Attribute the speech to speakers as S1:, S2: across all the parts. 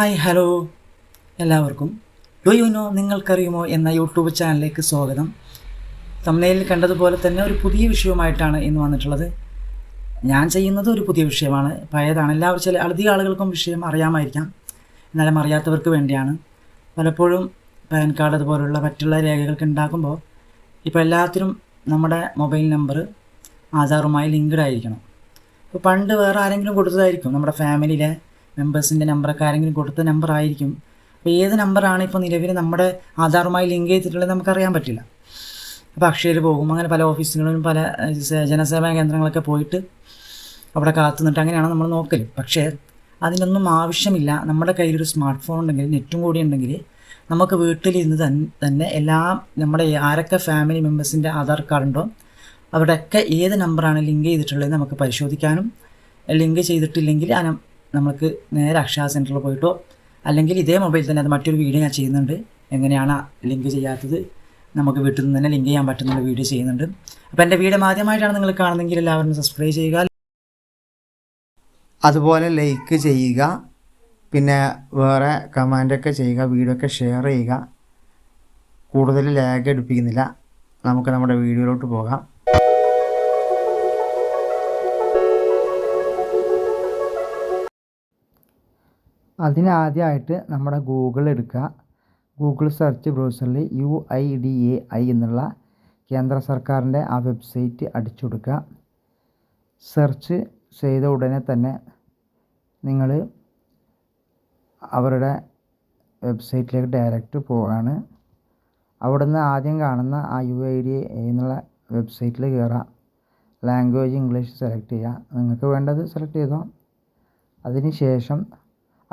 S1: Hi hello എല്ലാവർക്കും do you know നിങ്ങൾക്കറിയുമോ എന്ന യൂട്യൂബ് ചാനലിലേക്ക് സ്വാഗതം. തംബ്നെയിലിൽ കണ്ടതുപോലെ തന്നെ ഒരു പുതിയ വിഷയവുമായിട്ടാണ് ഇന്ന് വന്നിട്ടുള്ളത്. ഞാൻ ചെയ്യുന്നത് ഒരു പുതിയ വിഷയമാണ്, പഴയതാണ്. അധികം ആളുകൾക്കും വിഷയം അറിയാമായിരിക്കാം, എന്നാലും അറിയാത്തവർക്ക് വേണ്ടിയാണ്. പലപ്പോഴും പാൻ കാർഡ് അതുപോലുള്ള മറ്റുള്ള രേഖകൾക്ക് ഉണ്ടാക്കുമ്പോൾ ഇപ്പോൾ എല്ലാത്തിനും നമ്മുടെ മൊബൈൽ നമ്പർ ആധാറുമായി ലിങ്ക്ഡ് ആയിരിക്കണം. ഇപ്പോൾ പണ്ട് വേറെ ആരെങ്കിലും കൊടുത്തതായിരിക്കും, നമ്മുടെ ഫാമിലിയിലെ മെമ്പേഴ്സിൻ്റെ നമ്പറൊക്കെ ആരെങ്കിലും കൊടുത്ത നമ്പർ ആയിരിക്കും. അപ്പോൾ ഏത് നമ്പറാണ് ഇപ്പോൾ നിലവിൽ നമ്മുടെ ആധാറുമായി ലിങ്ക് ചെയ്തിട്ടുള്ളത് നമുക്കറിയാൻ പറ്റില്ല. അപ്പോൾ അക്ഷയയിൽ പോകും, അങ്ങനെ പല ഓഫീസുകളിലും പല ജനസേവാ കേന്ദ്രങ്ങളൊക്കെ പോയിട്ട് അവിടെ കാത്തു നിന്നിട്ട് അങ്ങനെയാണ് നമ്മൾ നോക്കൽ. പക്ഷേ അതിനൊന്നും ആവശ്യമില്ല. നമ്മുടെ കയ്യിലൊരു സ്മാർട്ട് ഫോൺ ഉണ്ടെങ്കിൽ, നെറ്റും കൂടി ഉണ്ടെങ്കിൽ നമുക്ക് വീട്ടിലിരുന്ന് തന്നെ നമ്മുടെ ആരൊക്കെ ഫാമിലി മെമ്പേഴ്സിൻ്റെ ആധാർ കാർഡുണ്ടോ അവിടെയൊക്കെ ഏത് നമ്പറാണ് ലിങ്ക് ചെയ്തിട്ടുള്ളത് നമുക്ക് പരിശോധിക്കാനും, ലിങ്ക് ചെയ്തിട്ടില്ലെങ്കിൽ നമുക്ക് നേരെ അക്ഷയ സെൻറ്ററിൽ പോയിട്ടോ അല്ലെങ്കിൽ ഇതേ മൊബൈൽ തന്നെ അത് മറ്റൊരു വീഡിയോ ഞാൻ ചെയ്യുന്നുണ്ട്, എങ്ങനെയാണ് ലിങ്ക് ചെയ്യാത്തത് നമുക്ക് വീട്ടിൽ നിന്ന് തന്നെ ലിങ്ക് ചെയ്യാൻ പറ്റുന്ന വീഡിയോ ചെയ്യുന്നുണ്ട്. അപ്പോൾ എൻ്റെ വീഡിയോ ആദ്യമായിട്ടാണ് നിങ്ങൾ കാണുന്നതെങ്കിൽ എല്ലാവരും സബ്സ്ക്രൈബ് ചെയ്യുക,
S2: അതുപോലെ ലൈക്ക് ചെയ്യുക, പിന്നെ വേറെ കമൻ്റൊക്കെ ചെയ്യുക, വീഡിയോ ഒക്കെ ഷെയർ ചെയ്യുക. കൂടുതൽ ലാഗ് എടുപ്പിക്കുന്നില്ല, നമുക്ക് നമ്മുടെ വീഡിയോയിലോട്ട് പോകാം. അതിനാദ്യമായിട്ട് നമ്മുടെ ഗൂഗിൾ എടുക്കുക. ഗൂഗിൾ സെർച്ച് ബ്രൗസറിൽ UIDAI എന്നുള്ള കേന്ദ്ര സർക്കാരിൻ്റെ ആ വെബ്സൈറ്റ് അടിച്ചു കൊടുക്കുക. സെർച്ച് ചെയ്ത ഉടനെ തന്നെ നിങ്ങൾ അവരുടെ വെബ്സൈറ്റിലേക്ക് ഡയറക്റ്റ് പോവുകയാണ്. അവിടുന്ന് ആദ്യം കാണുന്ന ആ UIDAI എന്നുള്ള വെബ്സൈറ്റിൽ കയറുക. ലാംഗ്വേജ് ഇംഗ്ലീഷ് സെലക്ട് ചെയ്യുക, നിങ്ങൾക്ക് വേണ്ടത് സെലക്ട് ചെയ്തോ. അതിന് ശേഷം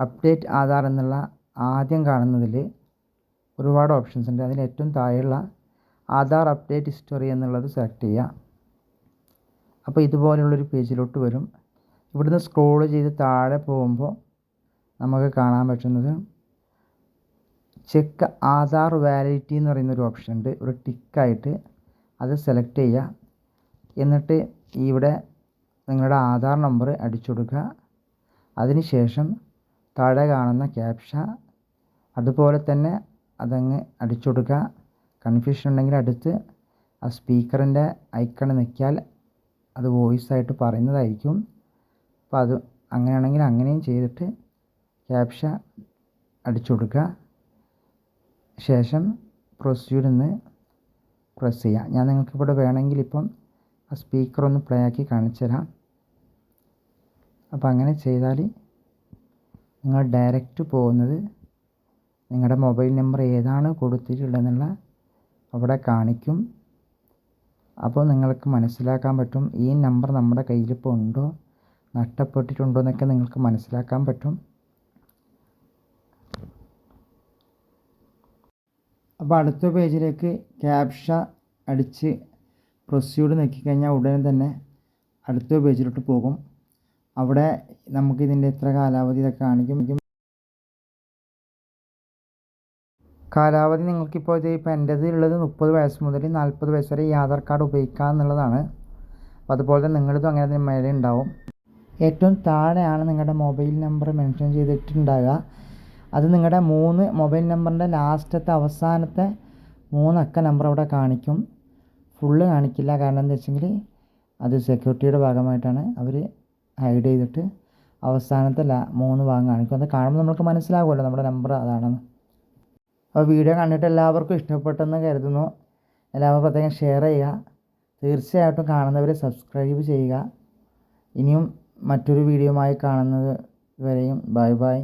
S2: അപ്ഡേറ്റ് ആധാർ എന്നുള്ള ആദ്യം കാണുന്നതിൽ ഒരുപാട് ഓപ്ഷൻസ് ഉണ്ട്. അതിൽ ഏറ്റവും താഴെയുള്ള ആധാർ അപ്ഡേറ്റ് ഹിസ്റ്ററി എന്നുള്ളത് സെലക്ട് ചെയ്യുക. അപ്പോൾ ഇതുപോലുള്ളൊരു പേജിലോട്ട് വരും. ഇവിടുന്ന് സ്ക്രോൾ ചെയ്ത് താഴെ പോകുമ്പോൾ നമുക്ക് കാണാൻ പറ്റുന്നത് ചെക്ക് ആധാർ വാലിഡിറ്റി എന്ന് പറയുന്നൊരു ഓപ്ഷൻ ഉണ്ട്. ഒരു ടിക്കായിട്ട് അത് സെലക്ട് ചെയ്യുക. എന്നിട്ട് ഇവിടെ നിങ്ങളുടെ ആധാർ നമ്പർ അടിച്ചു കൊടുക്കുക. അതിന് ശേഷം താഴെ കാണുന്ന ക്യാപ്ഷ അതുപോലെ തന്നെ അതങ്ങ് അടിച്ചു കൊടുക്കുക. കൺഫ്യൂഷൻ ഉണ്ടെങ്കിൽ അടുത്ത് ആ സ്പീക്കറിൻ്റെ ഐക്കൺ നിൽക്കിയാൽ അത് വോയിസ് ആയിട്ട് പറയുന്നതായിരിക്കും. അപ്പോൾ അത് അങ്ങനെയാണെങ്കിൽ അങ്ങനെയും ചെയ്തിട്ട് ക്യാപ്ഷ അടിച്ചു കൊടുക്കുക. ശേഷം പ്രൊസീഡ് എന്ന് പ്രസ് ചെയ്യുക. ഞാൻ നിങ്ങൾക്കിവിടെ വേണമെങ്കിൽ ഇപ്പം ആ സ്പീക്കർ ഒന്ന് പ്ലേ ആക്കി കാണിച്ചു തരാം. അപ്പോൾ അങ്ങനെ ചെയ്താൽ നിങ്ങൾ ഡയറക്റ്റ് പോകുന്നത് നിങ്ങളുടെ മൊബൈൽ നമ്പർ ഏതാണ് കൊടുത്തിട്ടുള്ളതെന്നുള്ള അവിടെ കാണിക്കും. അപ്പോൾ നിങ്ങൾക്ക് മനസ്സിലാക്കാൻ പറ്റും ഈ നമ്പർ നമ്മുടെ കയ്യിലിപ്പോൾ ഉണ്ടോ നഷ്ടപ്പെട്ടിട്ടുണ്ടോ എന്നൊക്കെ നിങ്ങൾക്ക് മനസ്സിലാക്കാൻ പറ്റും. അപ്പോൾ അടുത്ത പേജിലേക്ക് ക്യാപ്ഷ അടിച്ച് പ്രൊസീഡ് നോക്കിക്കഴിഞ്ഞാൽ ഉടനെ തന്നെ അടുത്ത പേജിലോട്ട് പോകും. അവിടെ നമുക്കിതിൻ്റെ എത്ര കാലാവധി ഇതൊക്കെ കാണിക്കും. കാലാവധി നിങ്ങൾക്കിപ്പോൾ ഇപ്പോൾ എൻ്റേത് ഉള്ളത് 30 വയസ്സ് മുതൽ 40 വയസ്സ് വരെ ഈ ആധാർ കാർഡ് ഉപയോഗിക്കുക എന്നുള്ളതാണ്. അപ്പോൾ അതുപോലെ തന്നെ നിങ്ങളിതും അങ്ങനെ തന്നെ മേലെ ഉണ്ടാവും. ഏറ്റവും താഴെയാണ് നിങ്ങളുടെ മൊബൈൽ നമ്പർ മെൻഷൻ ചെയ്തിട്ടുണ്ടാകുക. അത് നിങ്ങളുടെ 3 മൊബൈൽ നമ്പറിൻ്റെ ലാസ്റ്റത്തെ അവസാനത്തെ 3 അക്ക നമ്പർ അവിടെ കാണിക്കും. ഫുള്ള് കാണിക്കില്ല, കാരണം എന്താ വെച്ചെങ്കിൽ അത് സെക്യൂരിറ്റിയുടെ ഭാഗമായിട്ടാണ് അവർ ഹൈഡ് ചെയ്തിട്ട് അവസാനത്തെ 3 ഭാഗം കാണിക്കും. അത് കാണുമ്പോൾ നമുക്ക് മനസ്സിലാകുമല്ലോ നമ്മുടെ നമ്പർ അതാണെന്ന്. അപ്പോൾ വീഡിയോ കണ്ടിട്ട് എല്ലാവർക്കും ഇഷ്ടപ്പെട്ടെന്ന് കരുതുന്നു. എല്ലാവരും പ്രത്യേകം ഷെയർ ചെയ്യുക. തീർച്ചയായിട്ടും കാണുന്നവരെ സബ്സ്ക്രൈബ് ചെയ്യുക. ഇനിയും മറ്റൊരു വീഡിയോയുമായി കാണുന്നത് വരെയും ബൈ ബൈ.